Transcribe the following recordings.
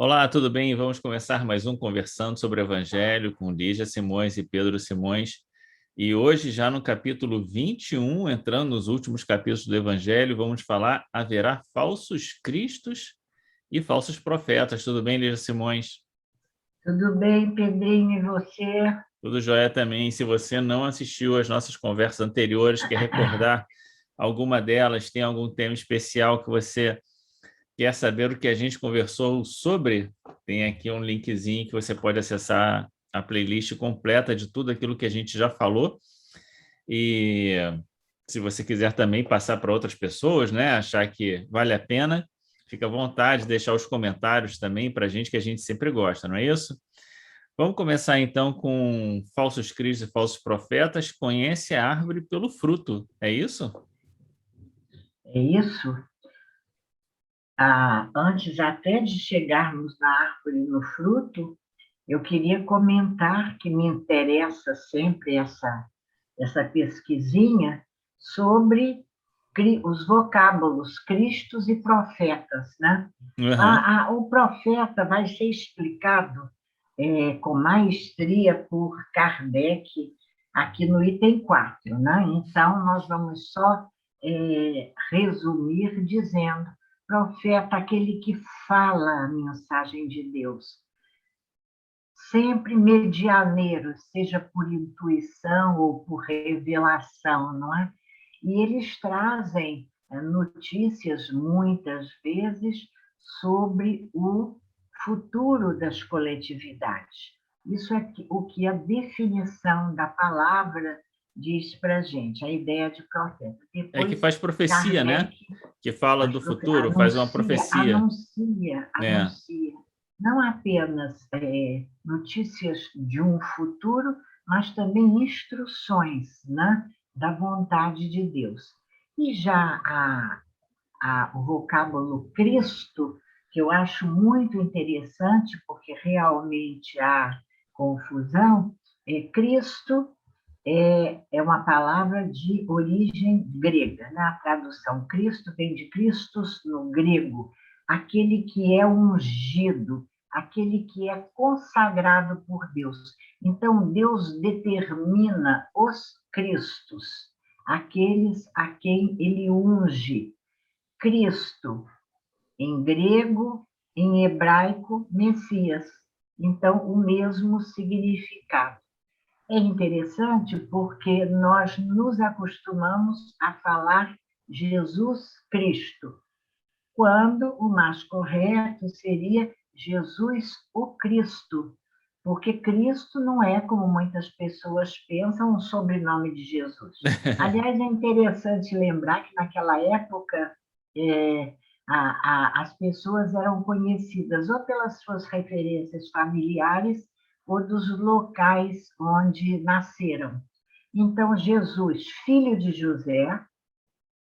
Olá, tudo bem? Vamos começar mais um Conversando sobre o Evangelho com Lígia Simões e Pedro Simões. E hoje, já no capítulo 21, entrando nos últimos capítulos do Evangelho, vamos falar: haverá falsos cristos e falsos profetas. Tudo bem, Lígia Simões? Tudo bem, Pedrinho, e você? Tudo jóia também. Se você não assistiu às nossas conversas anteriores, quer recordar alguma delas, tem algum tema especial que você quer saber o que a gente conversou sobre, tem aqui um linkzinho que você pode acessar a playlist completa de tudo aquilo que a gente já falou. E se você quiser também passar para outras pessoas, né, achar que vale a pena, fica à vontade de deixar os comentários também para a gente, que a gente sempre gosta, não é isso? Vamos começar então com falsos cristos e falsos profetas. Conhece a árvore pelo fruto, é isso? É isso? Antes até de chegarmos na árvore no fruto, eu queria comentar que me interessa sempre essa pesquisinha sobre os vocábulos Cristos e profetas, né? Uhum. O profeta vai ser explicado com maestria por Kardec aqui no item 4, né? Então, nós vamos só resumir dizendo: profeta, aquele que fala a mensagem de Deus, sempre medianeiro, seja por intuição ou por revelação, não é? E eles trazem notícias, muitas vezes, sobre o futuro das coletividades. Isso é o que a definição da palavra diz para a gente, a ideia de profeta. É que Depois, faz profecia, né? Kardec Que fala do futuro, faz uma anuncia, profecia. anuncia, É. anuncia, não apenas notícias de um futuro, mas também instruções, né, da vontade de Deus. E já o vocábulo Cristo, que eu acho muito interessante, porque realmente há confusão, Cristo é uma palavra de origem grega, né? A tradução Cristo vem de Christos no grego, aquele que é ungido, aquele que é consagrado por Deus. Então, Deus determina os Cristos, aqueles a quem ele unge. Cristo, em grego, em hebraico, Messias. Então, o mesmo significado. É interessante porque nós nos acostumamos a falar Jesus Cristo, quando o mais correto seria Jesus o Cristo, porque Cristo não é, como muitas pessoas pensam, um sobrenome de Jesus. Aliás, é interessante lembrar que naquela época é, as pessoas eram conhecidas ou pelas suas referências familiares ou dos locais onde nasceram. Então, Jesus, filho de José,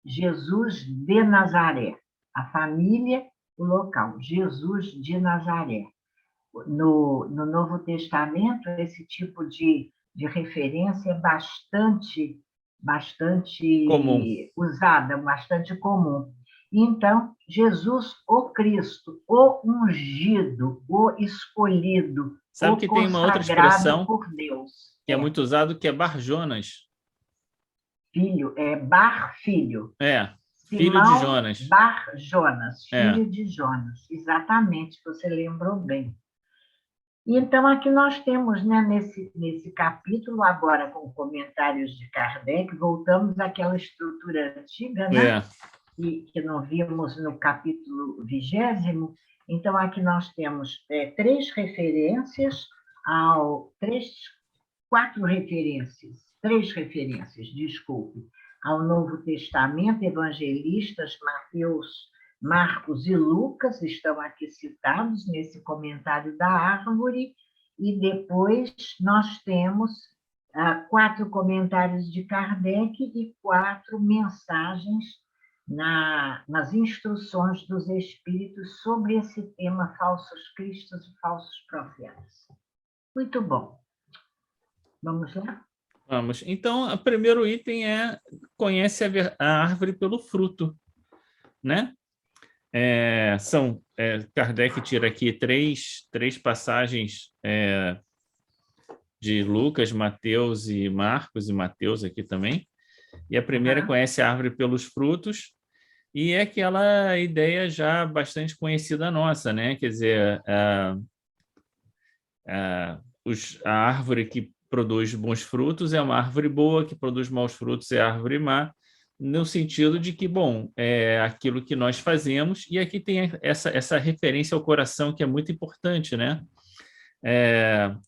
Jesus de Nazaré, a família, o local, Jesus de Nazaré. No Novo Testamento, esse tipo de referência é Comum. bastante usada, bastante comum. Então, Jesus, o Cristo, o ungido, o escolhido, Sabe o que tem uma outra consagrado expressão por Deus. que é muito usado, que é Bar Jonas. Filho, Bar Filho. É, filho de Simão Jonas. Bar Jonas, É, filho de Jonas. Exatamente, você lembrou bem. E então, aqui nós temos, né, nesse capítulo, agora com comentários de Kardec, voltamos àquela estrutura antiga, né, é. que não vimos no capítulo 20. Então, aqui nós temos três referências, desculpe, ao Novo Testamento, evangelistas, Mateus, Marcos e Lucas estão aqui citados nesse comentário da árvore, e depois nós temos 4 comentários de Kardec e 4 mensagens nas instruções dos Espíritos sobre esse tema, falsos cristos e falsos profetas. Muito bom. Vamos lá? Vamos. Então, o primeiro item é: conhece a árvore pelo fruto, né? Kardec tira aqui três passagens de Lucas, Mateus e Marcos, e Mateus aqui também. E a primeira conhece a árvore pelos frutos, e é aquela ideia já bastante conhecida nossa, né? Quer dizer, a árvore que produz bons frutos é uma árvore boa, que produz maus frutos é árvore má, no sentido de que, bom, é aquilo que nós fazemos, e aqui tem essa referência ao coração que é muito importante, né?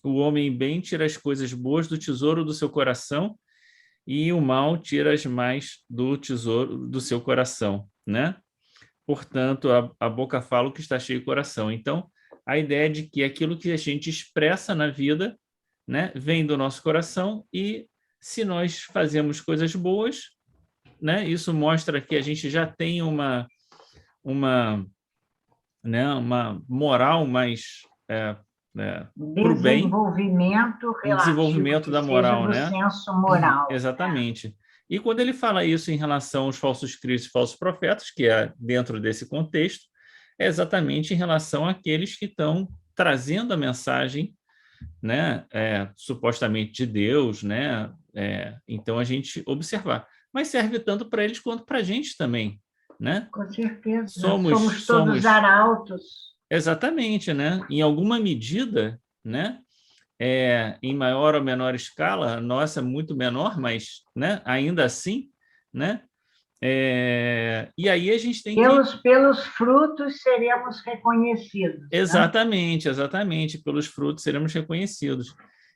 O homem bem tira as coisas boas do tesouro do seu coração, e o mal tira as mais do tesouro do seu coração, né? Portanto, a boca fala o que está cheio o coração. Então, a ideia de que aquilo que a gente expressa na vida, né, vem do nosso coração, e se nós fazemos coisas boas, né, isso mostra que a gente já tem uma moral mais para o bem, desenvolvimento um desenvolvimento relativo da que moral, seja do né? senso moral. Exatamente. E quando ele fala isso em relação aos falsos cristos e falsos profetas, que é dentro desse contexto, é exatamente em relação àqueles que estão trazendo a mensagem, né, supostamente de Deus, né? Então, a gente observar. Mas serve tanto para eles quanto para a gente também, né? Com certeza. Somos todos arautos. Exatamente, né? Em alguma medida, né? Em maior ou menor escala, nossa, muito menor, mas, né, ainda assim, né? E aí a gente tem Pelos frutos seremos reconhecidos. Exatamente, exatamente, pelos frutos seremos reconhecidos.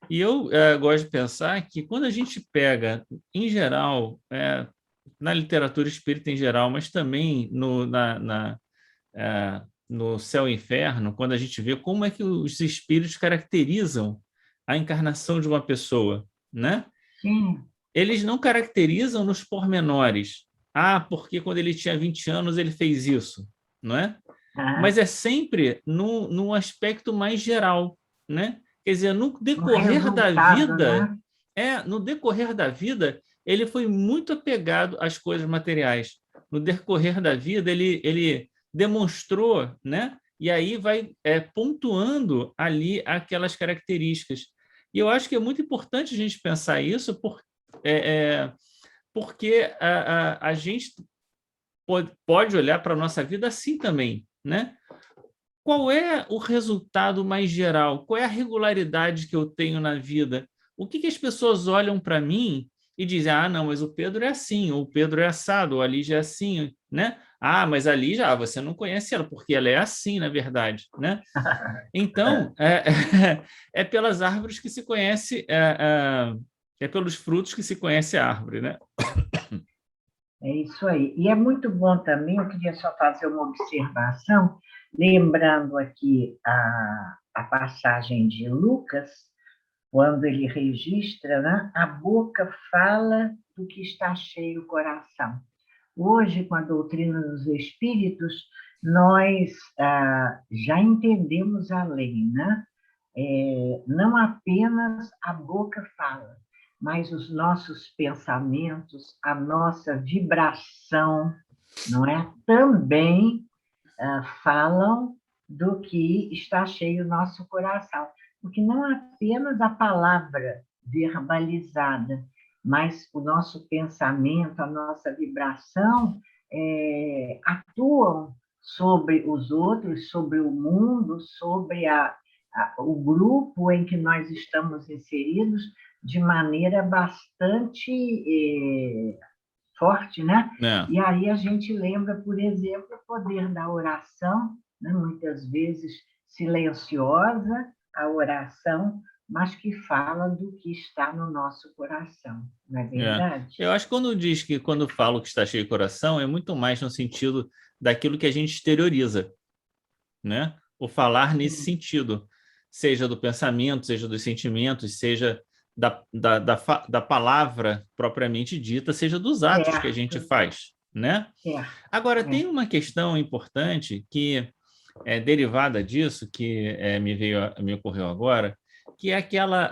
E eu gosto de pensar que quando a gente pega, em geral, na literatura espírita em geral, mas também no Céu e Inferno, quando a gente vê como é que os espíritos caracterizam a encarnação de uma pessoa, né? Sim. Eles não caracterizam nos pormenores. Porque quando ele tinha 20 anos ele fez isso, não é? Mas é sempre no aspecto mais geral, né? Quer dizer, no decorrer da vida, né? No decorrer da vida, ele foi muito apegado às coisas materiais. No decorrer da vida, ele demonstrou, né? E aí vai pontuando ali aquelas características. E eu acho que é muito importante a gente pensar isso, porque a gente pode olhar para a nossa vida assim também, né? Qual é o resultado mais geral? Qual é a regularidade que eu tenho na vida? O que as pessoas olham para mim e dizem, não, mas o Pedro é assim, ou o Pedro é assado, ou a Lígia é assim, né? Mas a Lígia, você não conhece ela, porque ela é assim, na verdade, né? Então, é pelas árvores que se conhece, é pelos frutos que se conhece a árvore, né? É isso aí. E é muito bom também, eu queria só fazer uma observação, lembrando aqui a passagem de Lucas, quando ele registra, né? A boca fala do que está cheio o coração. Hoje, com a doutrina dos espíritos, nós já entendemos a lei, né? Não apenas a boca fala, mas os nossos pensamentos, a nossa vibração, não é? Também falam do que está cheio o nosso coração. Porque não apenas a palavra verbalizada, mas o nosso pensamento, a nossa vibração atuam sobre os outros, sobre o mundo, sobre o grupo em que nós estamos inseridos, de maneira bastante forte, né? E aí a gente lembra, por exemplo, o poder da oração, né? Muitas vezes silenciosa, a oração, mas que fala do que está no nosso coração, não é verdade? Eu acho que quando falo que está cheio de coração, é muito mais no sentido daquilo que a gente exterioriza, né? O falar nesse sentido, seja do pensamento, seja dos sentimentos, seja da palavra propriamente dita, seja dos atos que a gente faz, né? Agora, tem uma questão importante que é derivada disso, que me ocorreu agora, que é aquela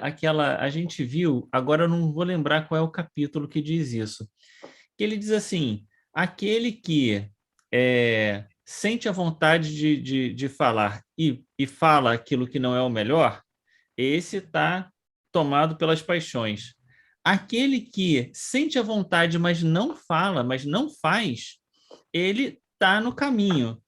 a gente viu, agora eu não vou lembrar qual é o capítulo que diz isso, que ele diz assim, aquele que sente a vontade de falar e fala aquilo que não é o melhor, esse está tomado pelas paixões. Aquele que sente a vontade, mas não fala, mas não faz, ele está no caminho.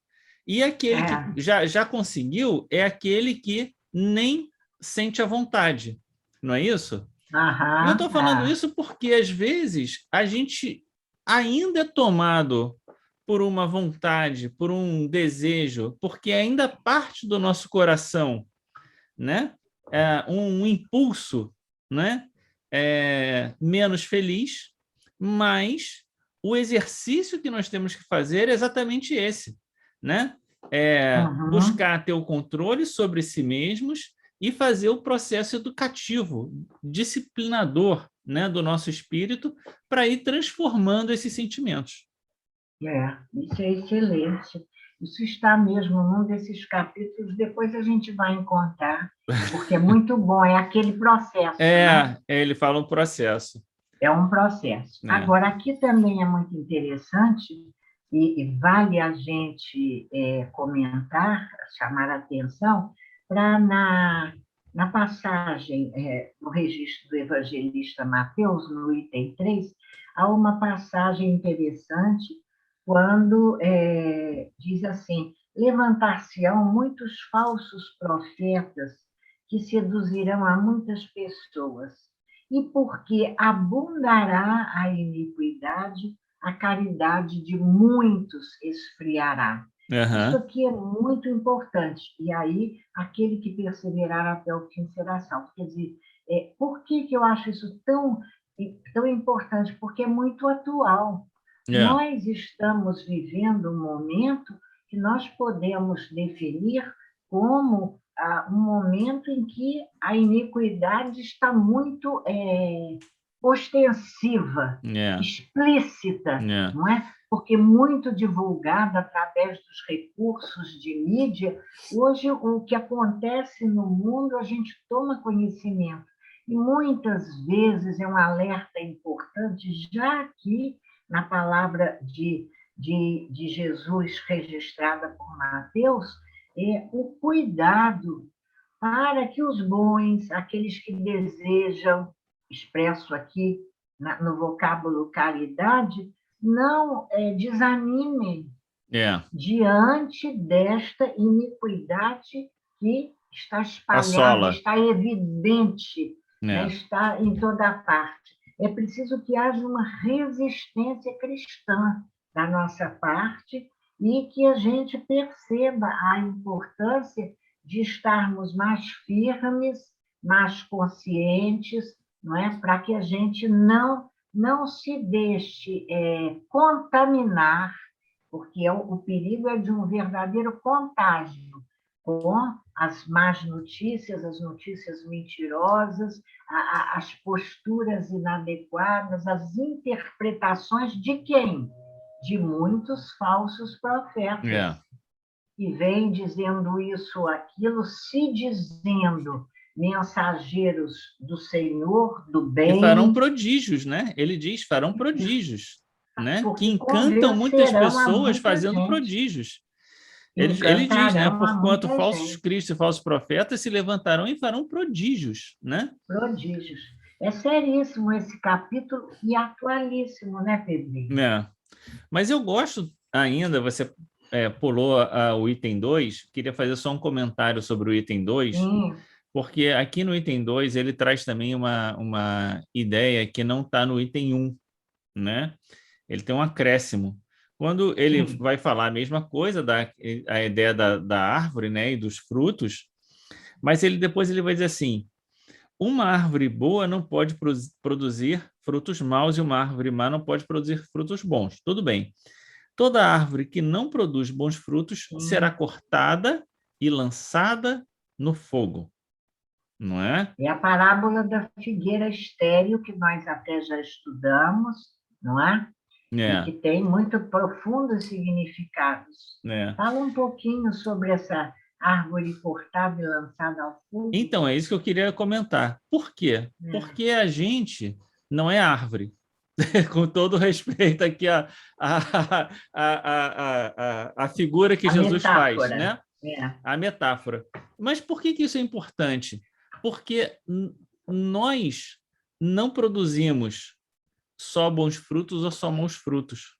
E aquele que já conseguiu é aquele que nem sente a vontade. Não é isso? E eu estou falando isso porque, às vezes, a gente ainda é tomado por uma vontade, por um desejo, porque ainda parte do nosso coração, né? Um impulso, né? Menos feliz, mas o exercício que nós temos que fazer é exatamente esse, né? Buscar ter o controle sobre si mesmos e fazer o processo educativo, disciplinador, né, do nosso espírito para ir transformando esses sentimentos. Isso é excelente. Isso está mesmo num desses capítulos, depois a gente vai encontrar, porque é muito bom, é aquele processo. Né? Ele fala um processo. É um processo. Agora, aqui também é muito interessante, e vale a gente comentar, chamar a atenção, para na passagem, no registro do evangelista Mateus, no item 3, há uma passagem interessante, quando diz assim: levantar-se-ão muitos falsos profetas que seduzirão a muitas pessoas, e porque abundará a iniquidade, a caridade de muitos esfriará. Isso aqui é muito importante. E aí, aquele que perseverar até o fim será salvo. Quer dizer, por que eu acho isso tão importante? Porque é muito atual. Nós estamos vivendo um momento que nós podemos definir como um momento em que a iniquidade está muito ostensiva, explícita, não é? Porque muito divulgada através dos recursos de mídia. Hoje, o que acontece no mundo, a gente toma conhecimento. E muitas vezes é um alerta importante, já que na palavra de Jesus registrada por Mateus, o cuidado para que os bons, aqueles que desejam, expresso aqui no vocábulo caridade, não desanimem diante desta iniquidade que está espalhada, está evidente, né, está em toda parte. É preciso que haja uma resistência cristã da nossa parte e que a gente perceba a importância de estarmos mais firmes, mais conscientes, não é? Para que a gente não se deixe contaminar, porque o perigo é de um verdadeiro contágio com as más notícias, as notícias mentirosas, as posturas inadequadas, as interpretações de quem? De muitos falsos profetas. Que vêm dizendo isso ou aquilo, se dizendo mensageiros do Senhor, do bem. E farão prodígios, né? Ele diz, farão prodígios, né? Que encantam muitas pessoas fazendo prodígios. Ele diz, né? Porquanto falsos cristos e falsos profetas se levantarão e farão prodígios, né? Prodígios. É seríssimo esse capítulo e atualíssimo, né, Pedrinho? Mas eu gosto ainda, você pulou o item 2, queria fazer só um comentário sobre o item 2, porque aqui no item 2 ele traz também uma ideia que não está no item 1, né? Ele tem um acréscimo. Quando ele vai falar a mesma coisa, a ideia da árvore, né, e dos frutos, mas depois ele vai dizer assim: uma árvore boa não pode produzir frutos maus e uma árvore má não pode produzir frutos bons. Tudo bem. Toda árvore que não produz bons frutos será cortada e lançada no fogo. Não é? É a parábola da figueira estéril, que nós até já estudamos, não é? E que tem muito profundos significados. Fala um pouquinho sobre essa árvore cortada e lançada ao fogo. Então, é isso que eu queria comentar. Por quê? Porque a gente não é árvore, Com todo respeito aqui a figura que Jesus faz, né? A metáfora. Mas por que isso é importante? Porque nós não produzimos só bons frutos ou só maus frutos.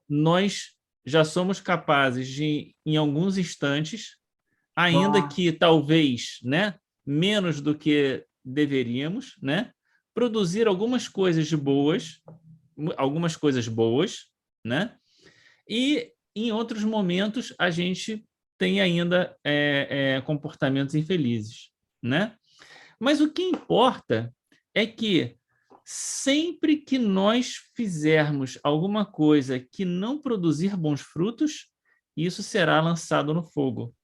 Nós já somos capazes de, em alguns instantes, ainda que talvez, né, menos do que deveríamos, né, produzir algumas coisas boas, né, e em outros momentos a gente tem ainda comportamentos infelizes, né? Mas o que importa é que sempre que nós fizermos alguma coisa que não produzir bons frutos, isso será lançado no fogo.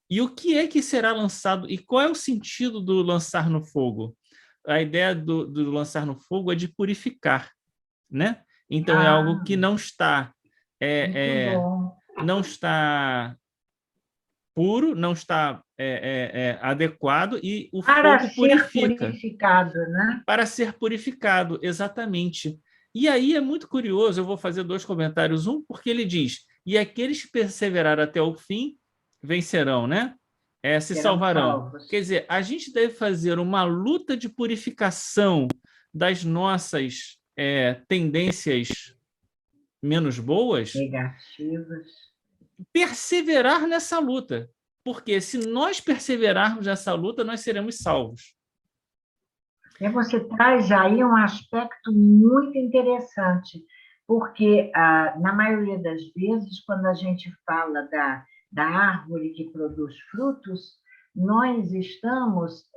E o que é que será lançado? E qual é o sentido do lançar no fogo? A ideia do lançar no fogo é de purificar, né? Então, é algo que não está não está puro, não está adequado, e o fogo purifica. Purificado, né? Para ser purificado, exatamente. E aí é muito curioso, eu vou fazer 2 comentários. Um, porque ele diz, e aqueles que perseveraram até o fim vencerão, né? Se salvarão. Quer dizer, a gente deve fazer uma luta de purificação das nossas tendências menos boas, negativas, perseverar nessa luta, porque se nós perseverarmos nessa luta, nós seremos salvos. Você traz aí um aspecto muito interessante, porque na maioria das vezes, quando a gente fala da árvore que produz frutos, nós estamos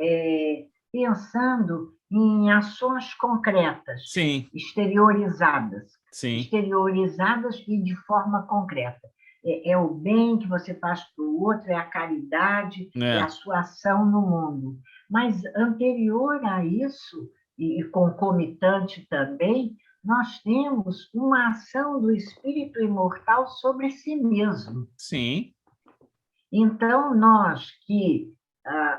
pensando em ações concretas, Sim. exteriorizadas, Sim. exteriorizadas e de forma concreta. É o bem que você faz para o outro, é a caridade, é a sua ação no mundo. Mas anterior a isso, e concomitante também, nós temos uma ação do espírito imortal sobre si mesmo. Sim. Então, nós que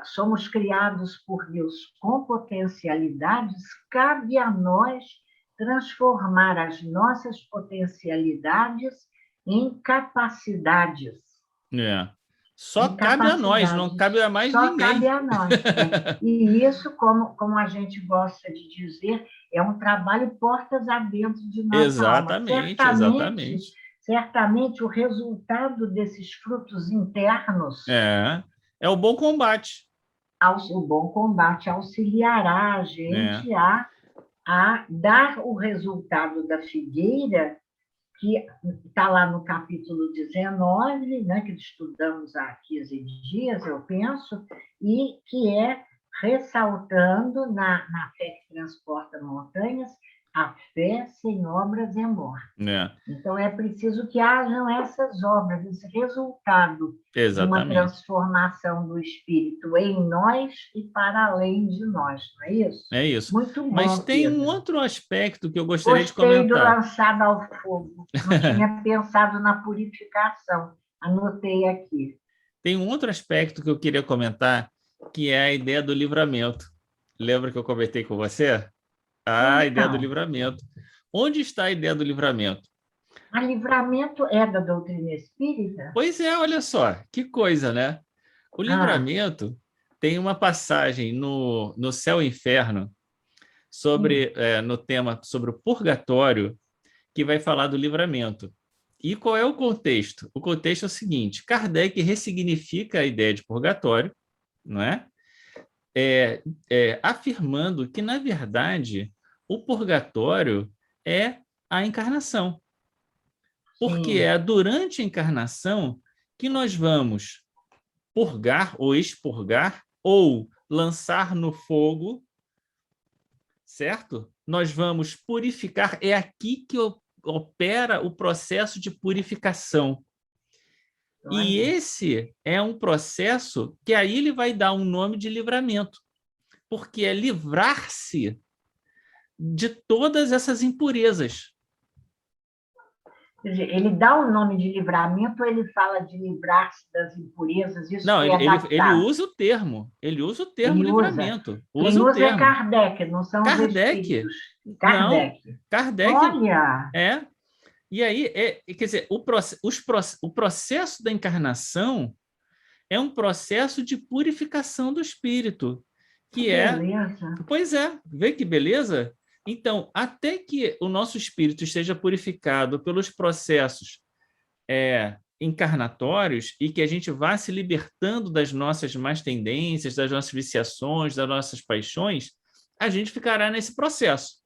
somos criados por Deus com potencialidades, cabe a nós transformar as nossas potencialidades em capacidades. Só cabe a nós, não cabe a mais ninguém. Só cabe a nós. E isso, como a gente gosta de dizer, é um trabalho portas adentro de nossa alma. Exatamente. Certamente o resultado desses frutos internos é o bom combate. O bom combate auxiliará a gente a dar o resultado da figueira, que está lá no capítulo 19, né, que estudamos há 15 dias, eu penso, e que é ressaltando na fé que transporta montanhas, a fé sem obras é morte. Então, é preciso que hajam essas obras, esse resultado de uma transformação do espírito em nós e para além de nós, não é isso? É isso. Muito bom, Mas tem Pedro. Um outro aspecto que eu gostaria de comentar. Gostei do lançado ao fogo. Não tinha pensado na purificação. Anotei aqui. Tem um outro aspecto que eu queria comentar, que é a ideia do livramento. Lembra que eu comentei com você? A ideia do livramento. Onde está a ideia do livramento? O livramento é da doutrina espírita? Pois é, olha só, que coisa, né? O livramento tem uma passagem no Céu e Inferno, no tema sobre o purgatório, que vai falar do livramento. E qual é o contexto? O contexto é o seguinte: Kardec ressignifica a ideia de purgatório, não é? Afirmando que, na verdade, o purgatório é a encarnação. Porque é durante a encarnação que nós vamos purgar ou expurgar ou lançar no fogo, certo? Nós vamos purificar. É aqui que opera o processo de purificação. E esse é um processo que aí ele vai dar um nome de livramento, porque é livrar-se de todas essas impurezas. Quer dizer, ele dá o nome de livramento, ou ele fala de livrar-se das impurezas, isso Não, foi ele adaptado. ele usa o termo Ele usa. livramento, Quem usa o usa é termo. Kardec, não são os Kardec, espíritos. não, Kardec. Kardec Olha, é. E aí, quer dizer, o processo da encarnação é um processo de purificação do espírito, que que é, beleza. pois é, vê que beleza? Então, até que o nosso espírito esteja purificado pelos processos encarnatórios e que a gente vá se libertando das nossas más tendências, das nossas viciações, das nossas paixões, a gente ficará nesse processo.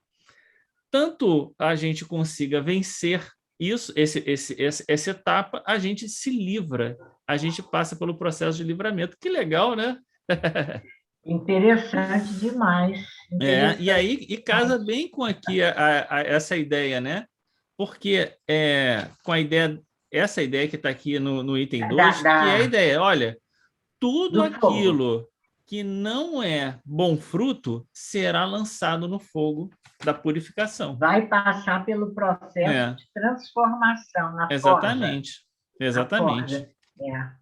Tanto a gente consiga vencer isso, essa etapa, a gente se livra, a gente passa pelo processo de livramento. Que legal, né? Interessante demais. E Interessante aí casa demais. bem com aqui essa ideia, né? Porque com a ideia, essa ideia que está aqui no item Da, 2, que é a da- ideia, olha, tudo do fogo. aquilo que não é bom fruto será lançado no fogo da purificação. Vai passar pelo processo É, de transformação na forja. exatamente, Na exatamente. forja. É.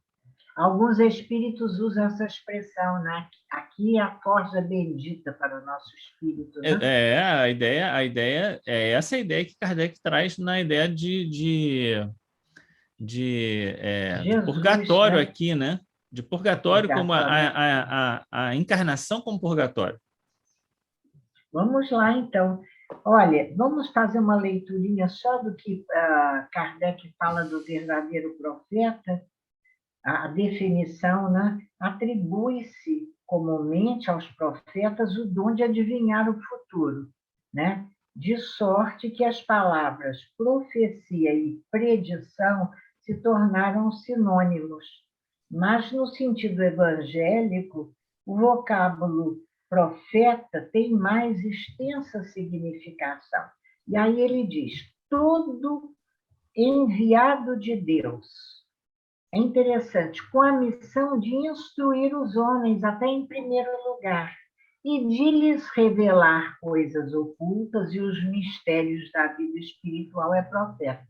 Alguns espíritos usam essa expressão, né? Aqui é a forja bendita para o nosso espírito, né? A ideia é essa ideia que Kardec traz na ideia de Jesus, purgatório né? aqui, né? De purgatório como Purgatório aqui. a encarnação como purgatório. Vamos lá, então. Olha, vamos fazer uma leiturinha só do que Kardec fala do verdadeiro profeta. A definição, né? Atribui-se comumente aos profetas o dom de adivinhar o futuro, né? De sorte que as palavras profecia e predição se tornaram sinônimos. Mas, no sentido evangélico, o vocábulo profeta tem mais extensa significação. E aí ele diz: todo enviado de Deus. É interessante, com a missão de instruir os homens, até em primeiro lugar, e de lhes revelar coisas ocultas e os mistérios da vida espiritual é profeta.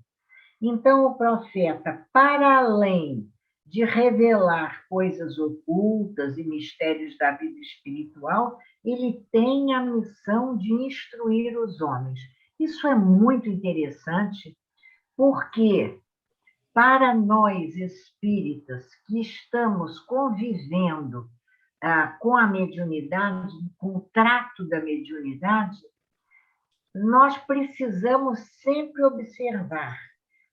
Então, o profeta, para além de revelar coisas ocultas e mistérios da vida espiritual, ele tem a missão de instruir os homens. Isso é muito interessante, porque para nós espíritas que estamos convivendo com a mediunidade, com o trato da mediunidade, nós precisamos sempre observar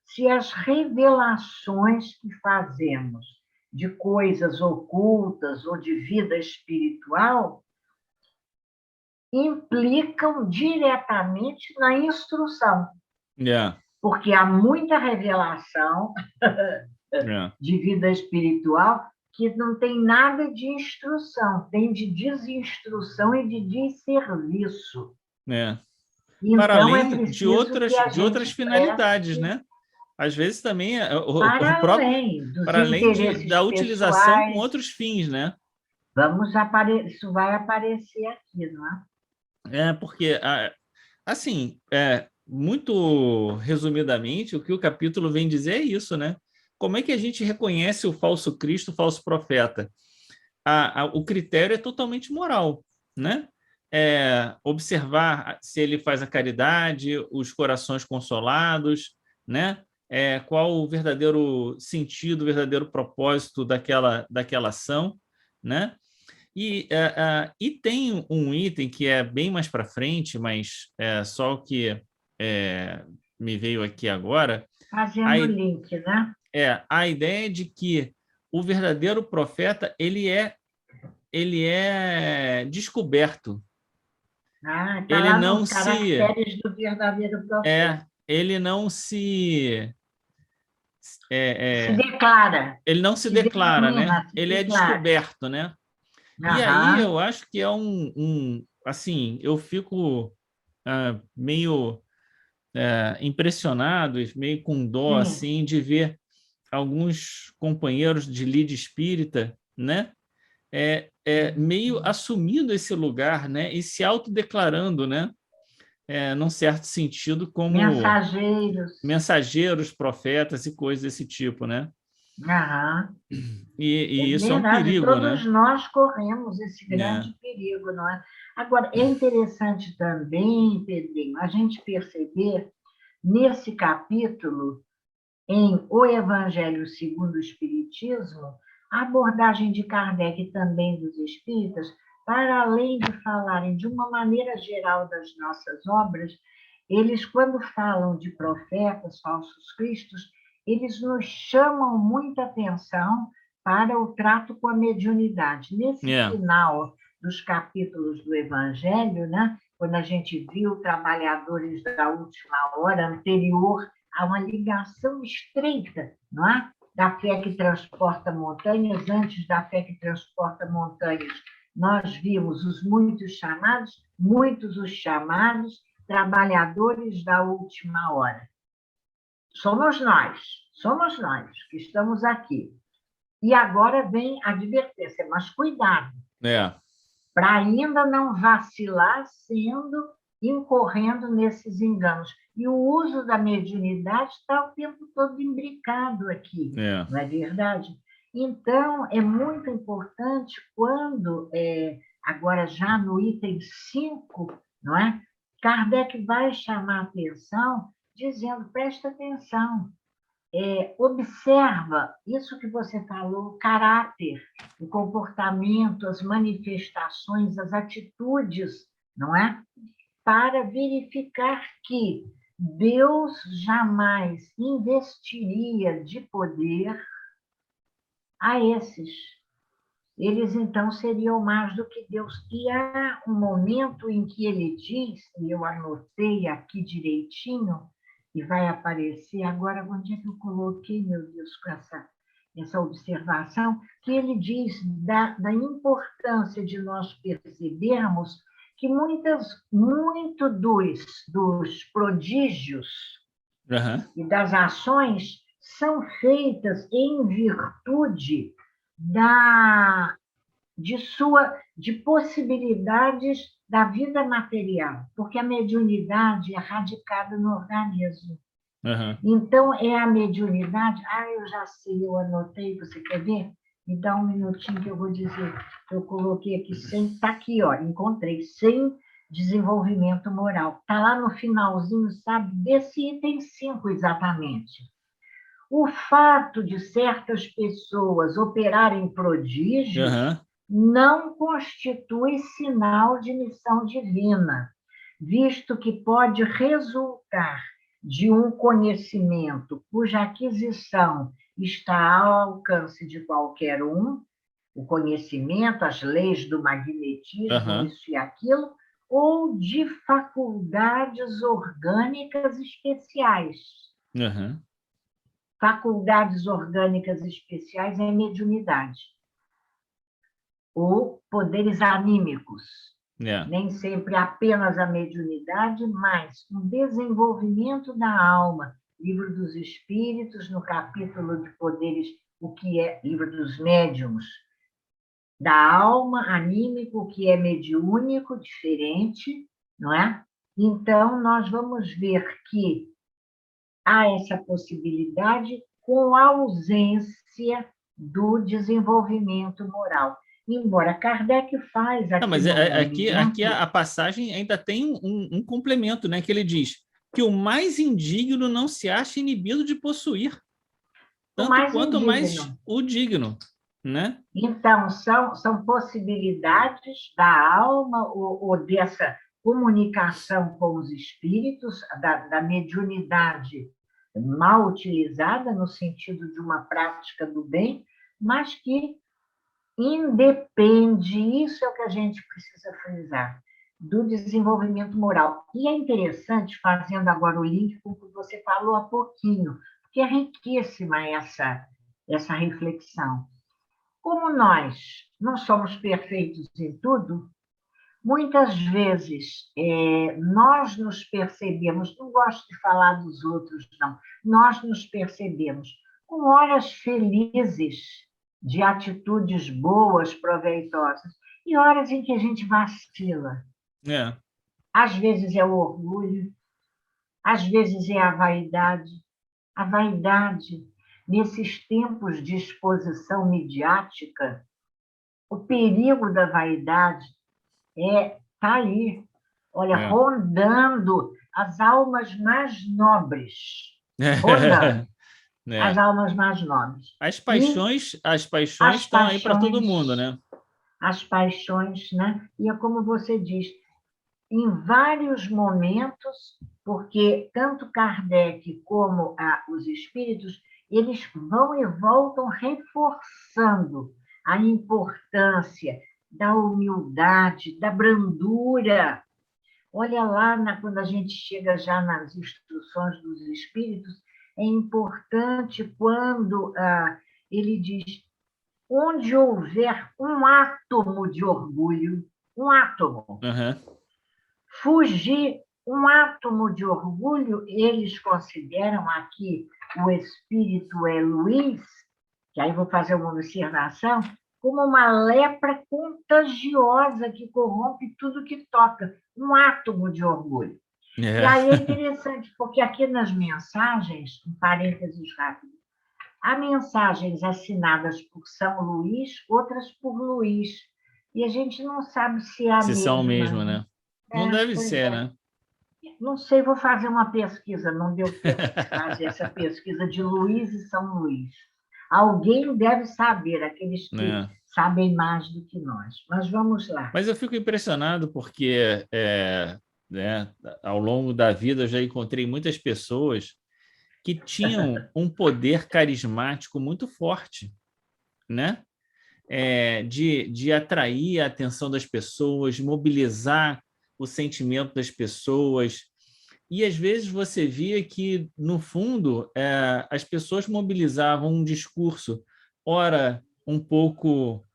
se as revelações que fazemos de coisas ocultas ou de vida espiritual implicam diretamente na instrução. Yeah. Porque há muita revelação de vida espiritual que não tem nada de instrução, tem de desinstrução e de desserviço. Então, para além de preciso que a outras gente finalidades, preste né? Às vezes também para o próprio, além dos para além da interesses utilização com pessoais. outros fins, né? Isso vai aparecer aqui, não é? Porque, assim, muito resumidamente, o que o capítulo vem dizer é isso, né? Como é que a gente reconhece o falso Cristo, o falso profeta? O critério é totalmente moral, né? Observar se ele faz a caridade, os corações consolados, né? Qual o verdadeiro sentido, o verdadeiro propósito daquela ação, né? E tem um item que é bem mais para frente, mas só o que me veio aqui agora. Fazendo o link, né? A ideia de que o verdadeiro profeta ele é descoberto. Está lá nos caracteres do verdadeiro profeta. Ele não se declara. Ele não se declara, né? Ele é descoberto, né? E aí eu acho que é assim, eu fico meio impressionado, meio com dó, assim, de ver alguns companheiros de lide espírita, né? Meio assumindo esse lugar, né? E se autodeclarando, né? num certo sentido, como mensageiros, profetas e coisas desse tipo, né? Aham. É E isso é um verdade, perigo, todos né? nós corremos esse É, grande perigo, não é? Agora, é interessante também, Pedrinho, a gente perceber nesse capítulo, em O Evangelho segundo o Espiritismo, a abordagem de Kardec e também dos espíritas, para além de falarem de uma maneira geral das nossas obras, eles, quando falam de profetas, falsos cristos, eles nos chamam muita atenção para o trato com a mediunidade. Nesse é, final dos capítulos do Evangelho, né, quando a gente viu trabalhadores da última hora anterior a uma ligação estreita, não é? Da fé que transporta montanhas, antes da fé que transporta montanhas, nós vimos os muitos os chamados, trabalhadores da última hora. Somos nós que estamos aqui. E agora vem a advertência, mas cuidado, para ainda não vacilar incorrendo nesses enganos. E o uso da mediunidade está o tempo todo imbricado aqui, não é verdade? Então, é muito importante quando, agora já no item 5, não é? Kardec vai chamar a atenção dizendo, presta atenção, observa isso que você falou, o caráter, o comportamento, as manifestações, as atitudes, não é? Para verificar que Deus jamais investiria de poder a esses. Eles, então, seriam mais do que Deus. E há um momento em que ele diz, e eu anotei aqui direitinho, e vai aparecer agora, onde é que eu coloquei, meu Deus, com essa observação, que ele diz da importância de nós percebermos que muito dos prodígios e das ações são feitas em virtude de possibilidades da vida material, porque a mediunidade é radicada no organismo. Então, é a mediunidade... eu já sei, eu anotei, você quer ver? Me dá um minutinho que eu vou dizer. Eu coloquei aqui, está aqui, ó, encontrei, sem desenvolvimento moral. Está lá no finalzinho, sabe, desse item 5 exatamente. O fato de certas pessoas operarem prodígios não constitui sinal de missão divina, visto que pode resultar de um conhecimento cuja aquisição está ao alcance de qualquer um, o conhecimento, as leis do magnetismo, isso e aquilo, ou de faculdades orgânicas especiais. Faculdades orgânicas especiais é mediunidade. Ou poderes anímicos. Nem sempre apenas a mediunidade, mas um desenvolvimento da alma. Livro dos Espíritos, no capítulo de poderes, o que é livro dos médiuns. Da alma, anímico, o que é mediúnico, diferente, não é? Então, nós vamos ver que há essa possibilidade com a ausência do desenvolvimento moral. Embora Kardec faz aqui... mas aqui a passagem ainda tem um complemento, né? Que ele diz que o mais indigno não se acha inibido de possuir, tanto quanto mais o digno, né? Então, são possibilidades da alma ou dessa comunicação com os espíritos, da mediunidade mal utilizada no sentido de uma prática do bem, mas que independe, isso é o que a gente precisa frisar, do desenvolvimento moral. E é interessante, fazendo agora o link com o que você falou há pouquinho, porque é riquíssima essa reflexão. Como nós não somos perfeitos em tudo, muitas vezes nós nos percebemos, não gosto de falar dos outros, não, nós nos percebemos com horas felizes de atitudes boas, proveitosas, e horas em que a gente vacila. às vezes é o orgulho, às vezes é a vaidade. A vaidade, nesses tempos de exposição midiática, o perigo da vaidade tá aí, olha, rondando as almas mais nobres, rondando as né? almas mais nobres. As E paixões as estão aí para todo paixões, mundo, né? as paixões, né? E é como você diz, em vários momentos, porque tanto Kardec como os espíritos, eles vão e voltam reforçando a importância da humildade, da brandura. Olha lá, quando a gente chega já nas instruções dos espíritos, é importante quando ele diz: onde houver um átomo de orgulho, um átomo, Uhum. fugir, um átomo de orgulho, eles consideram aqui, o espírito é Luiz, que aí vou fazer uma observação, como uma lepra contagiosa que corrompe tudo que toca, um átomo de orgulho. E É. aí é interessante, porque aqui nas mensagens, um parênteses rápido, há mensagens assinadas por São Luís, outras por Luís, e a gente não sabe se é a Se são o mesma, mesmo, né? né? Não deve Pois ser, é. né? Não sei, vou fazer uma pesquisa, não deu tempo de fazer essa pesquisa de Luís e São Luís. Alguém deve saber, aqueles que É. sabem mais do que nós. Mas vamos lá. Mas eu fico impressionado porque né, ao longo da vida eu já encontrei muitas pessoas que tinham um poder carismático muito forte, né? De atrair a atenção das pessoas, mobilizar o sentimento das pessoas. E às vezes você via que, no fundo, as pessoas mobilizavam um discurso, ora um pouco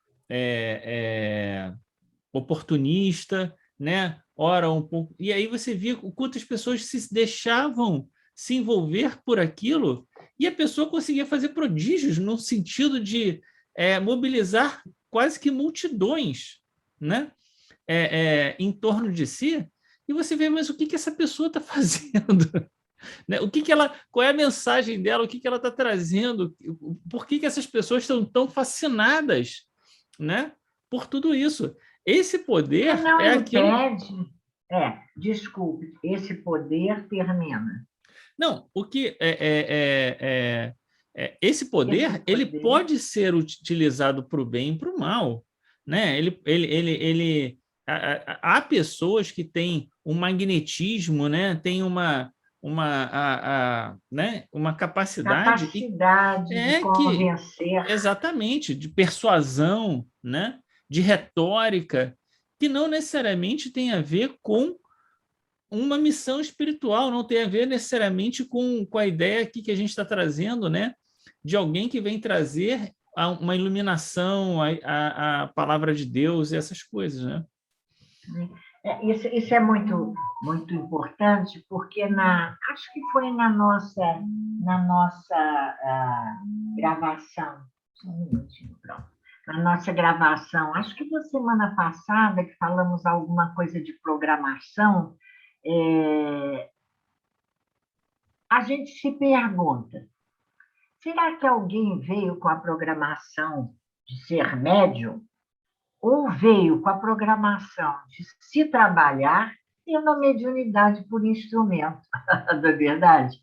oportunista, né? Ora um pouco. E aí você via o quanto as pessoas se deixavam se envolver por aquilo e a pessoa conseguia fazer prodígios no sentido de mobilizar quase que multidões, né? Em torno de si. E você vê, mas o que essa pessoa está fazendo? Né? Qual é a mensagem dela? O que ela está trazendo? Por que essas pessoas estão tão fascinadas, né? Por tudo isso? Esse Que poder não é aquilo. impede. Desculpe, esse poder termina. Não, o que esse Esse poder ele poder. pode ser utilizado para o bem e para o mal, né? Há pessoas que têm um magnetismo, né? Tem né? Uma capacidade Capacidade de que convencer. exatamente de persuasão, né? De retórica, que não necessariamente tem a ver com uma missão espiritual, não tem a ver necessariamente com a ideia aqui que a gente está trazendo, né? De alguém que vem trazer uma iluminação, a palavra de Deus e essas coisas, né? Isso é muito, muito importante, porque acho que foi na nossa gravação, só um minutinho, pronto. Na nossa gravação, acho que foi semana passada que falamos alguma coisa de programação, a gente se pergunta, será que alguém veio com a programação de ser médium? Ou veio com a programação de se trabalhar tendo a mediunidade por instrumento, não é verdade?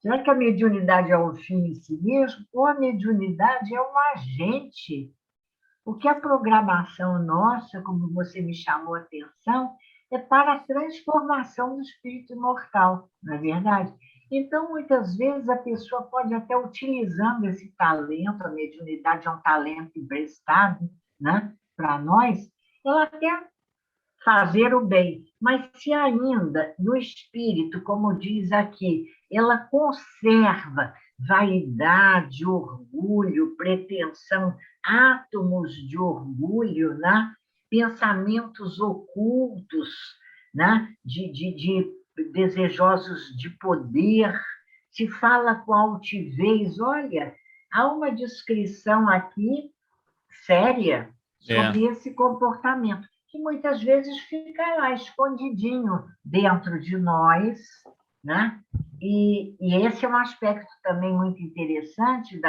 Será que a mediunidade é um fim em si mesmo? Ou a mediunidade é um agente? Porque a programação nossa, como você me chamou a atenção, é para a transformação do espírito imortal, não é verdade? Então, muitas vezes, a pessoa pode até utilizando esse talento, a mediunidade é um talento emprestado, né, para nós, ela quer fazer o bem, mas se ainda no espírito, como diz aqui, ela conserva vaidade, orgulho, pretensão, átomos de orgulho, né? Pensamentos ocultos, né? de desejosos de poder, se fala com altivez. Olha, há uma descrição aqui séria É, sobre esse comportamento. que muitas vezes fica lá escondidinho dentro de nós, né? E esse é um aspecto também muito interessante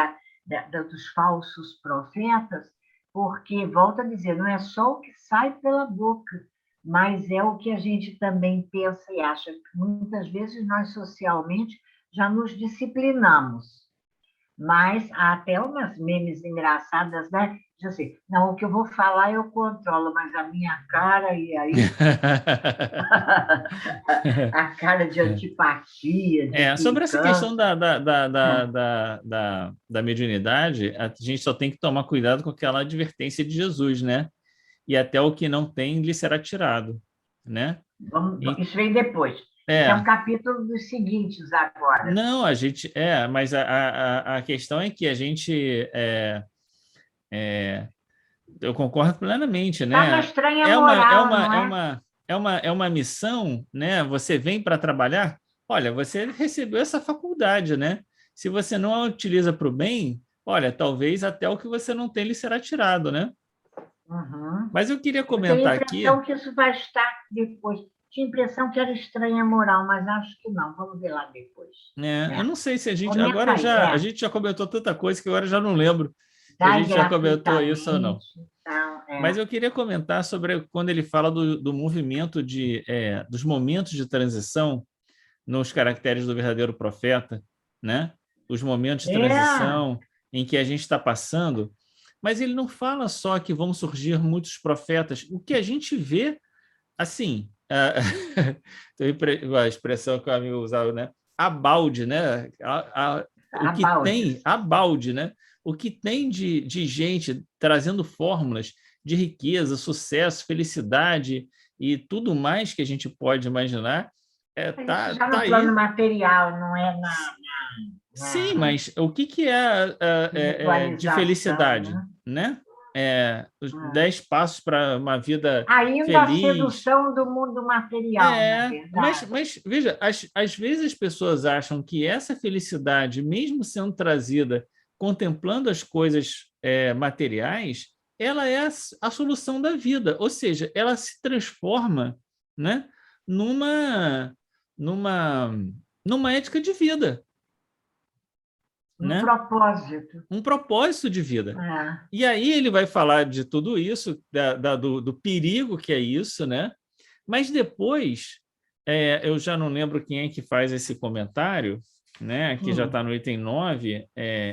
dos falsos profetas, porque, volto a dizer, não é só o que sai pela boca, mas é o que a gente também pensa e acha. Muitas vezes nós socialmente já nos disciplinamos, mas há até umas memes engraçadas, né? Diz assim, não, o que eu vou falar eu controlo, mas a minha cara, e aí a cara de antipatia, de Sobre essa questão implicância. da mediunidade, a gente só tem que tomar cuidado com aquela advertência de Jesus, né? E até o que não tem lhe será tirado, né? Isso vem depois. Esse é um capítulo dos seguintes agora. Não, a gente mas a questão é que a gente eu concordo plenamente, Está né? na estranha moral, não é? É uma missão, né? Você vem para trabalhar, olha, você recebeu essa faculdade, né? Se você não a utiliza para o bem, olha, talvez até o que você não tem lhe será tirado, né? Uhum. Mas eu queria Eu tenho comentar a aqui. impressão que isso vai estar depois. Tinha a impressão que era estranha moral, mas acho que não. Vamos ver lá depois. Eu não sei se a gente. Comenta Agora aí, a gente já comentou tanta coisa que agora já não lembro se a dai gente já comentou isso ou não. gratuitamente. Então, Mas eu queria comentar sobre quando ele fala do movimento dos momentos de transição nos caracteres do verdadeiro profeta, né? Os momentos de transição em que a gente está passando, mas ele não fala só que vão surgir muitos profetas. O que a gente vê, assim, a expressão que o amigo usava, né? Abalde, né? O que tem, abalde, né? O que tem de gente trazendo fórmulas de riqueza, sucesso, felicidade e tudo mais que a gente pode imaginar, isso já tá no plano aí. material, não é Sim, mas o que é de felicidade, né? Os 10 passos para uma vida ainda a feliz. sedução do mundo material, na verdade. Mas veja, às vezes as pessoas acham que essa felicidade, mesmo sendo trazida contemplando as coisas materiais, ela é a solução da vida, ou seja, ela se transforma, né, numa, numa, numa ética de vida, né? Propósito. Um propósito de vida. E aí ele vai falar de tudo isso, do perigo que é isso, né? Mas depois, eu já não lembro quem é que faz esse comentário, né? Que já está no item 9,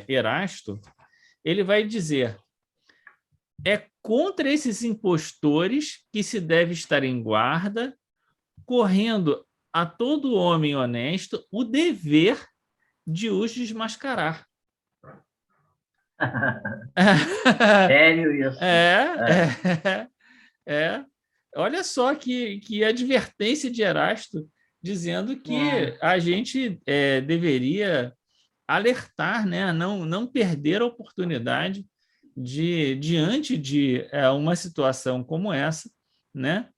Erasto, ele vai dizer: é contra esses impostores que se deve estar em guarda, correndo a todo homem honesto o dever de os desmascarar. Sério isso? Olha só que advertência de Erasto, dizendo que a gente deveria alertar, né? Não perder a oportunidade diante de uma situação como essa, né?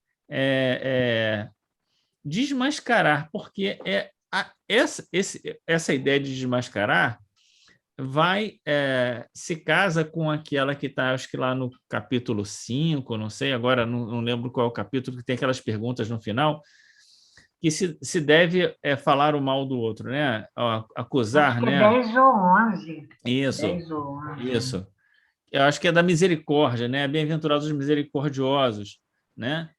Desmascarar, porque essa ideia de desmascarar se casa com aquela que está, acho que lá no capítulo 5, não sei, agora não lembro qual é o capítulo, que tem aquelas perguntas no final, que se deve falar o mal do outro, né? Acusar, acho que né? 10 ou 11. Isso, 10 ou 11. isso. Eu acho que é da misericórdia, né? Bem-aventurados os misericordiosos, né?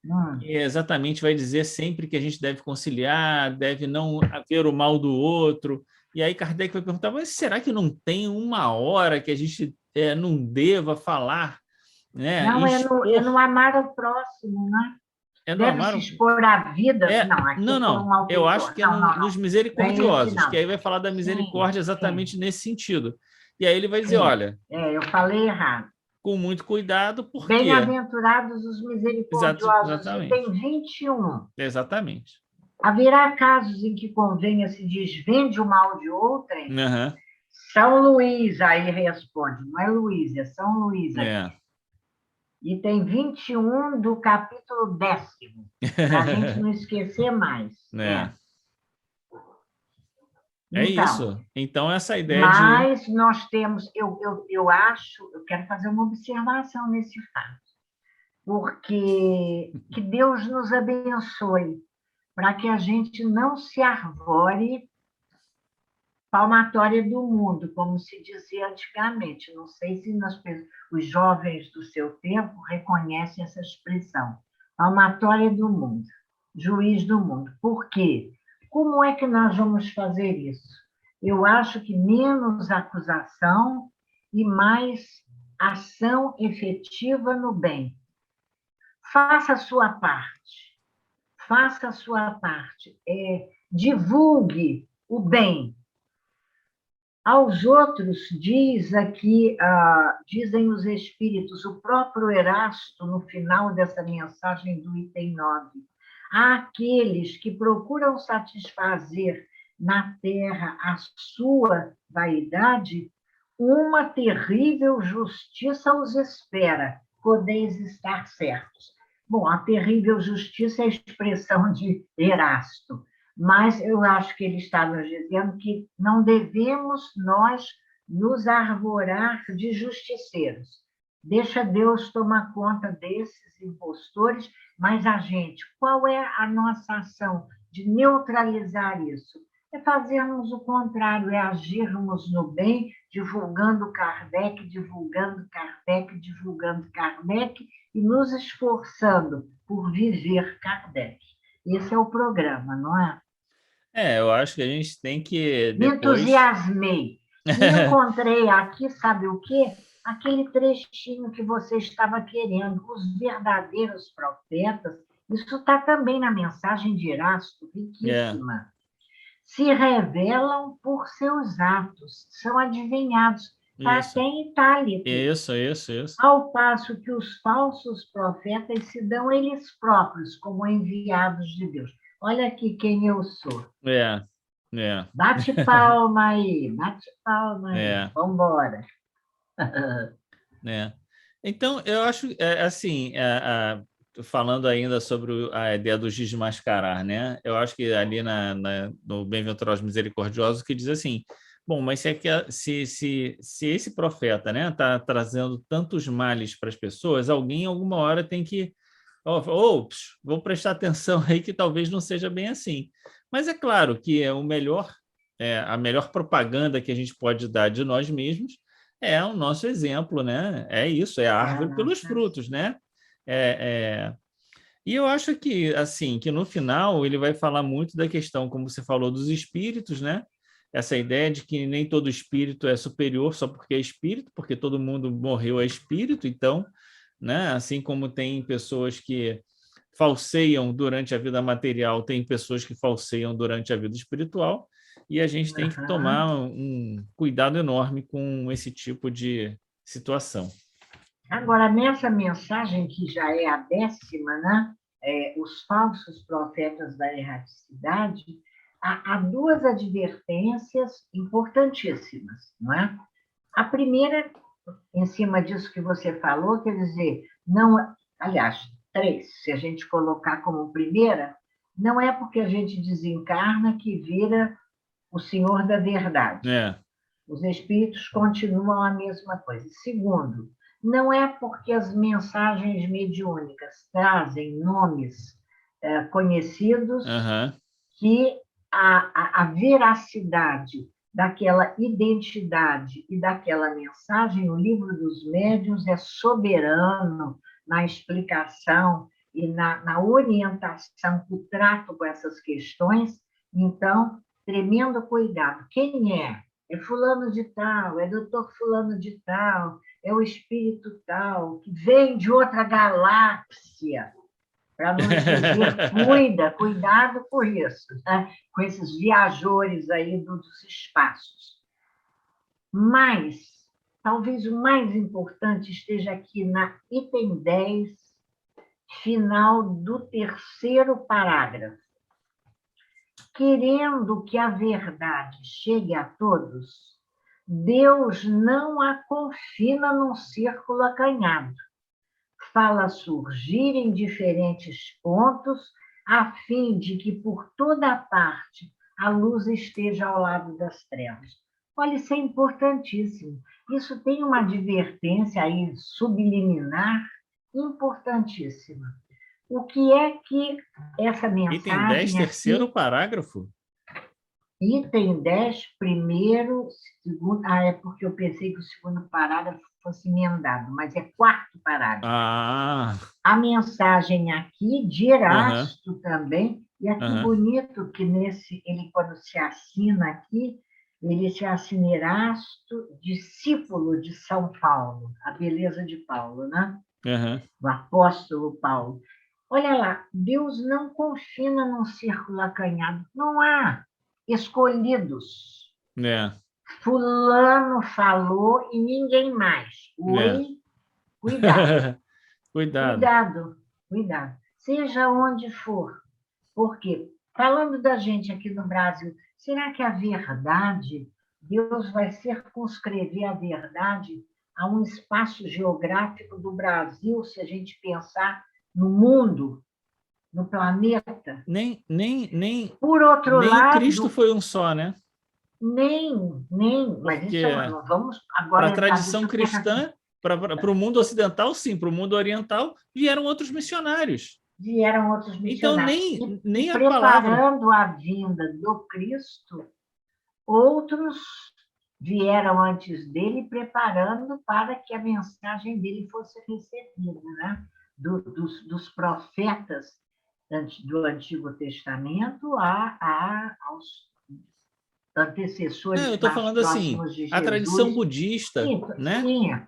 E exatamente vai dizer sempre que a gente deve conciliar, deve não haver o mal do outro. E aí Kardec vai perguntar, mas será que não tem uma hora que a gente não deva falar? Né? Não, é no amar o próximo, né? Deve se expor à vida. Não. Eu acho que é nos misericordiosos, não. que aí vai falar da misericórdia exatamente nesse sentido. E aí ele vai dizer, olha... eu falei errado. Com muito cuidado, porque... Bem-aventurados os misericordiosos, exatamente. Item 21. Exatamente. Haverá casos em que convenha se desvende o mal de outrem? São Luís aí responde, não é Luís, é São Luís aqui. Item 21 do capítulo 10º, para a gente não esquecer mais. Isso. Então, essa ideia mas nós temos, eu acho, eu quero fazer uma observação nesse fato. porque que Deus nos abençoe, para que a gente não se arvore palmatória do mundo, como se dizia antigamente. Não sei se os jovens do seu tempo reconhecem essa expressão. Palmatória do mundo, juiz do mundo. Por quê? Como é que nós vamos fazer isso? Eu acho que menos acusação e mais ação efetiva no bem. Faça a sua parte. Faça a sua parte. Divulgue o bem. Aos outros, dizem os espíritos, o próprio Erasto, no final dessa mensagem do item 9, há aqueles que procuram satisfazer na terra a sua vaidade, uma terrível justiça os espera, podeis estar certos. Bom, a terrível justiça é a expressão de Erasto, mas eu acho que ele está nos dizendo que não devemos nós nos arvorar de justiceiros. Deixa Deus tomar conta desses impostores, mas a gente, qual é a nossa ação de neutralizar isso? É fazermos o contrário, é agirmos no bem, divulgando Kardec, divulgando Kardec, divulgando Kardec e nos esforçando por viver Kardec. Esse é o programa, não é? Eu acho que a gente tem que Me depois... entusiasmei. E encontrei aqui, sabe o quê? Aquele trechinho que você estava querendo, os verdadeiros profetas. Isso está também na mensagem de Erasto, riquíssima. Se revelam por seus atos, são adivinhados. Está até em itálico. Isso. Ao passo que os falsos profetas se dão eles próprios como enviados de Deus. Olha aqui quem eu sou. Bate palma aí, bate palma aí. Vamos embora. Então, eu acho, assim, falando ainda sobre a ideia do desmascarar, né? Eu acho que ali no Bem-aventurados Misericordiosos que diz assim, bom, mas se esse profeta, né, está trazendo tantos males para as pessoas, alguém, alguma hora, tem que... vou prestar atenção aí que talvez não seja bem assim. Mas é claro que a melhor propaganda que a gente pode dar de nós mesmos é o nosso exemplo, né? É isso, é a árvore pelos frutos, né? E eu acho que, assim, que no final ele vai falar muito da questão, como você falou, dos espíritos, né? Essa ideia de que nem todo espírito é superior só porque é espírito, porque todo mundo morreu é espírito, então, né? Assim como tem pessoas que falseiam durante a vida material, tem pessoas que falseiam durante a vida espiritual, e a gente tem que tomar um cuidado enorme com esse tipo de situação. Agora, nessa mensagem, que já é a 10ª, né? Os falsos profetas da erraticidade, há duas advertências importantíssimas, não é? A primeira, em cima disso que você falou, quer dizer, não, aliás, 3, se a gente colocar como primeira, não é porque a gente desencarna que vira o Senhor da verdade. Os espíritos continuam a mesma coisa. Segundo, não é porque as mensagens mediúnicas trazem nomes conhecidos que a veracidade daquela identidade e daquela mensagem, o Livro dos Médiuns é soberano na explicação e na orientação que trato com essas questões. Então, tremendo cuidado. Quem é? É fulano de tal, é doutor fulano de tal, é o espírito tal, que vem de outra galáxia, para não dizer, cuidado com isso, né? Com esses viajores aí dos espaços. Mas, talvez o mais importante esteja aqui na item 10, final do 3º parágrafo. Querendo que a verdade chegue a todos, Deus não a confina num círculo acanhado. Fala surgir em diferentes pontos, a fim de que por toda parte a luz esteja ao lado das trevas. Olha, isso é importantíssimo. Isso tem uma advertência aí subliminar importantíssima. O que é que essa mensagem... Item 10, terceiro aqui, parágrafo? item 10, primeiro, segundo... é porque eu pensei que o segundo parágrafo fosse emendado, mas é quarto parágrafo. A mensagem aqui de Erasto também, e aqui bonito que ele, quando se assina aqui, ele se assina Erasto, discípulo de São Paulo, a beleza de Paulo, né? O apóstolo Paulo. Olha lá, Deus não confina num círculo acanhado, não há escolhidos. Fulano falou e ninguém mais. Oi, cuidado. Cuidado. Seja onde for. Porque, falando da gente aqui no Brasil, será que a verdade, Deus vai circunscrever a verdade a um espaço geográfico do Brasil, se a gente pensar no mundo, no planeta? Por outro lado, Cristo foi um só, né? Mas isso vamos agora... Para a tradição cristã, para o mundo ocidental, sim. Para o mundo oriental, vieram outros missionários. Então, nem a preparando a vinda do Cristo, outros vieram antes dele, preparando para que a mensagem dele fosse recebida, né? Dos profetas do Antigo Testamento aos antecessores. Eu estou falando assim, a tradição budista, né?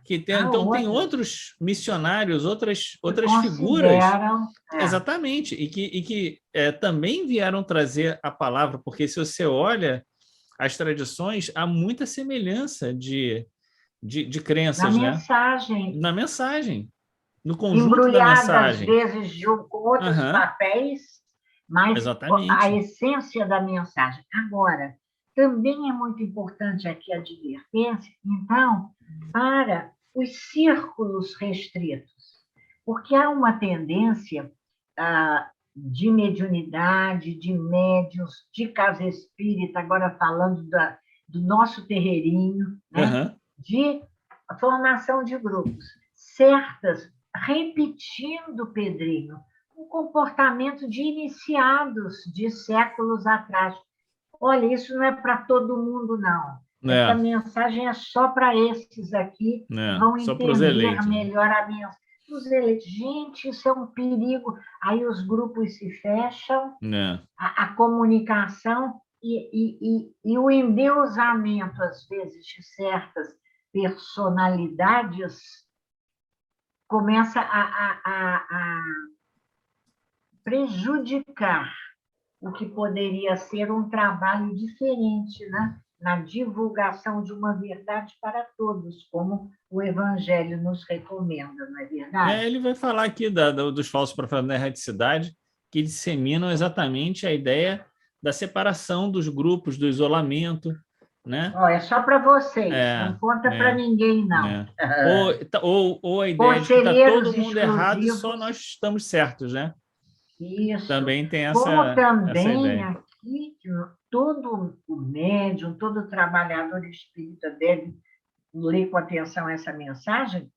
Que tem outros missionários, outras figuras, exatamente, e que também vieram trazer a palavra, porque se você olha as tradições, há muita semelhança de crenças, na mensagem, no conjunto da mensagem, às vezes com outros papéis, mas exatamente. A essência da mensagem. Agora, também é muito importante aqui a advertência, então, para os círculos restritos, porque há uma tendência de mediunidade, de médiuns, de casa espírita, agora falando do nosso terreirinho, né? De formação de grupos, certas, repetindo, Pedrinho, um comportamento de iniciados de séculos atrás. Olha, isso não é para todo mundo, não. Essa mensagem é só para esses aqui, vão entender melhor a mensagem. Os eleitos, gente, isso é um perigo. Aí os grupos se fecham, a comunicação e o endeusamento, às vezes, de certas personalidades começa a prejudicar o que poderia ser um trabalho diferente, né? Na divulgação de uma verdade para todos, como o Evangelho nos recomenda, não é verdade? Ele vai falar aqui dos falsos profetas da erraticidade, que disseminam exatamente a ideia da separação dos grupos, do isolamento, né? É só para vocês, não conta para ninguém, não. Ou a ideia de que está todo mundo errado e só nós estamos certos, né? Isso. Também tem como também ideia. Aqui, todo o médium, todo trabalhador espírita deve ler com atenção essa mensagem,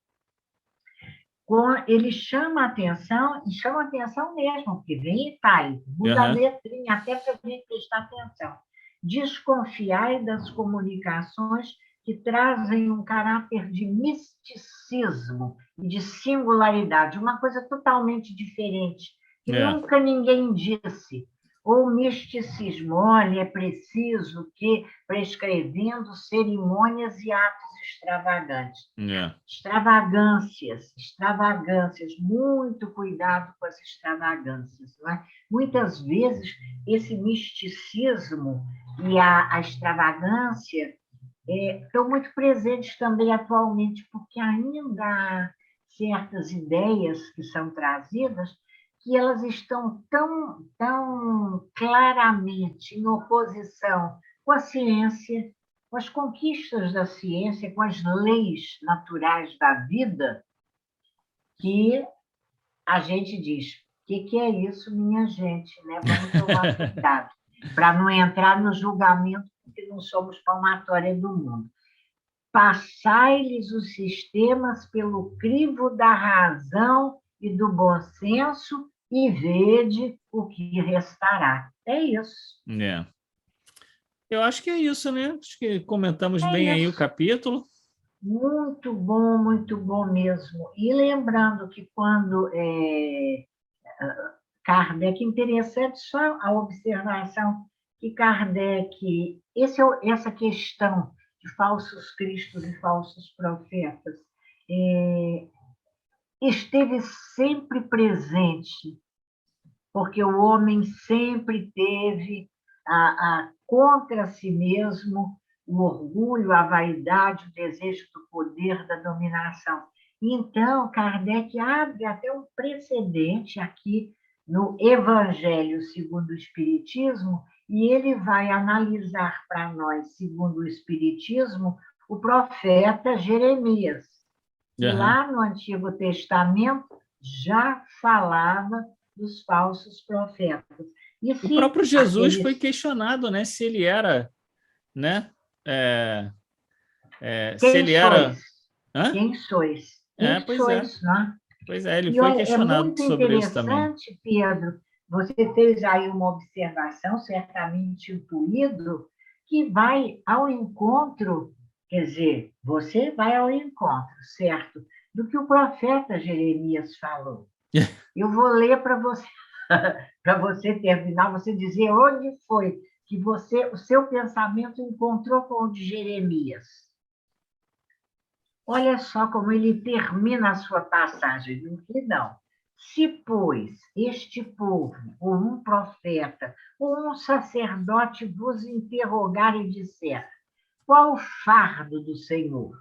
ele chama atenção, e chama atenção mesmo, porque vem em itálico, muda a letrinha, até para a gente prestar atenção. Desconfiai das comunicações que trazem um caráter de misticismo e de singularidade, uma coisa totalmente diferente, que nunca ninguém disse. Ou misticismo, olha, é preciso que, prescrevendo cerimônias e atos extravagantes. Extravagâncias, muito cuidado com as extravagâncias. Não é? Muitas vezes, esse misticismo e a extravagância estão muito presentes também atualmente, porque ainda há certas ideias que são trazidas que elas estão tão claramente em oposição com a ciência, com as conquistas da ciência, com as leis naturais da vida, que a gente diz, o que é isso, minha gente? Né? Vamos tomar cuidado, para não entrar no julgamento, porque não somos palmatória do mundo. Passai-lhes os sistemas pelo crivo da razão e do bom senso, e vede o que restará. É isso. É. Eu acho que é isso, né? Acho que comentamos É bem aí o isso. capítulo. Muito bom mesmo. E lembrando que quando Kardec, interessante só a observação que Kardec, essa questão de falsos cristos e falsos profetas, esteve sempre presente, porque o homem sempre teve contra si mesmo o orgulho, a vaidade, o desejo do poder, da dominação. Então, Kardec abre até um precedente aqui no Evangelho segundo o Espiritismo, e ele vai analisar para nós, segundo o Espiritismo, o profeta Jeremias, que lá no Antigo Testamento já falava dos falsos profetas. E O próprio Jesus aqueles... foi questionado, né? Se ele era, né? Se ele era... Hã? Quem sois? Quem Pois é. sois, né? Pois é, ele E foi olha, é questionado muito sobre isso também. interessante, Pedro, você fez aí uma observação, certamente intuído, que vai ao encontro, quer dizer, você vai ao encontro, certo? Do que o profeta Jeremias falou. Eu vou ler para você, para você terminar, você dizer onde foi que o seu pensamento encontrou com o de Jeremias. Olha só como ele termina a sua passagem no final. Se, pois, este povo, ou um profeta, ou um sacerdote vos interrogar e disser: qual o fardo do Senhor?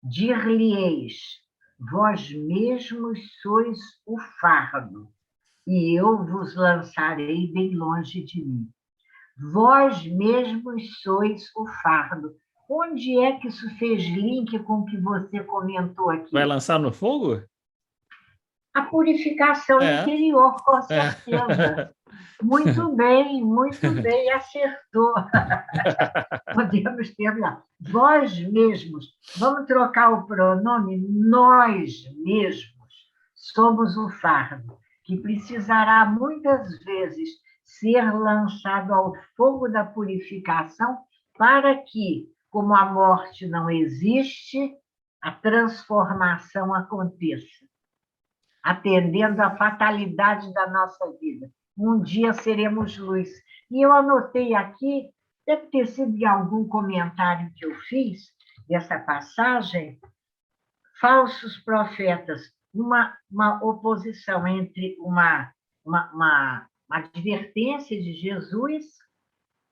Dir-lhe-eis: vós mesmos sois o fardo, e eu vos lançarei bem longe de mim. Vós mesmos sois o fardo. Onde é que isso fez link com o que você comentou aqui? Vai lançar no fogo? A purificação interior, com certeza. Muito bem, acertou. Podemos terminar. Vós mesmos, vamos trocar o pronome, nós mesmos somos o fardo, que precisará muitas vezes ser lançado ao fogo da purificação para que, como a morte não existe, a transformação aconteça, atendendo à fatalidade da nossa vida. Um dia seremos luz. E eu anotei aqui, deve ter sido em algum comentário que eu fiz dessa passagem, falsos profetas, uma oposição entre uma advertência de Jesus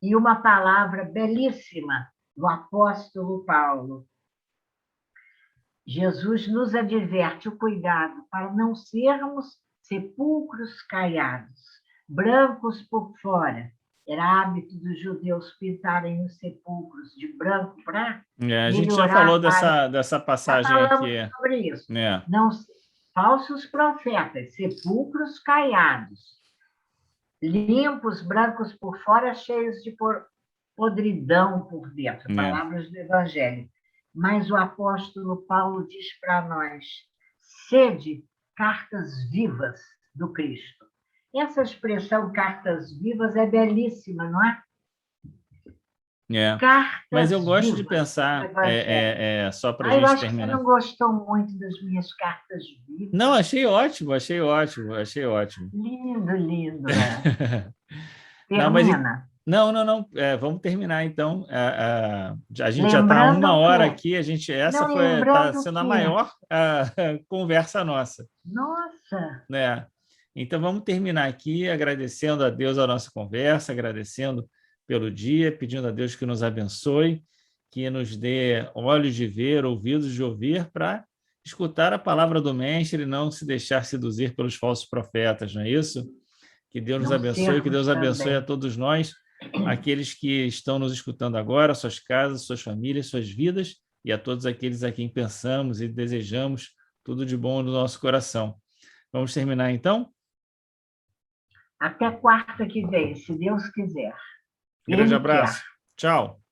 e uma palavra belíssima do apóstolo Paulo. Jesus nos adverte o cuidado para não sermos sepulcros caiados, brancos por fora. Era hábito dos judeus pintarem os sepulcros de branco para a gente já falou dessa passagem aqui. Sobre isso. Não, falsos profetas, sepulcros caiados, limpos, brancos por fora, cheios de podridão por dentro. Palavras do Evangelho. Mas o apóstolo Paulo diz para nós: sede cartas vivas do Cristo. Essa expressão cartas vivas é belíssima, não é? Mas eu gosto de pensar, só para a gente terminar. Você não gostou muito das minhas cartas vivas? Não, achei ótimo. Lindo. Termina. Não. Vamos terminar, então. A gente já está 1 hora aqui. Está sendo a maior conversa nossa. Nossa! Então, vamos terminar aqui agradecendo a Deus a nossa conversa, agradecendo pelo dia, pedindo a Deus que nos abençoe, que nos dê olhos de ver, ouvidos de ouvir, para escutar a palavra do Mestre e não se deixar seduzir pelos falsos profetas, não é isso? Que Deus nos abençoe, que Deus abençoe a todos nós, aqueles que estão nos escutando agora, suas casas, suas famílias, suas vidas, e a todos aqueles a quem pensamos e desejamos tudo de bom no nosso coração. Vamos terminar, então? Até quarta que vem, se Deus quiser. Grande abraço. Tchau.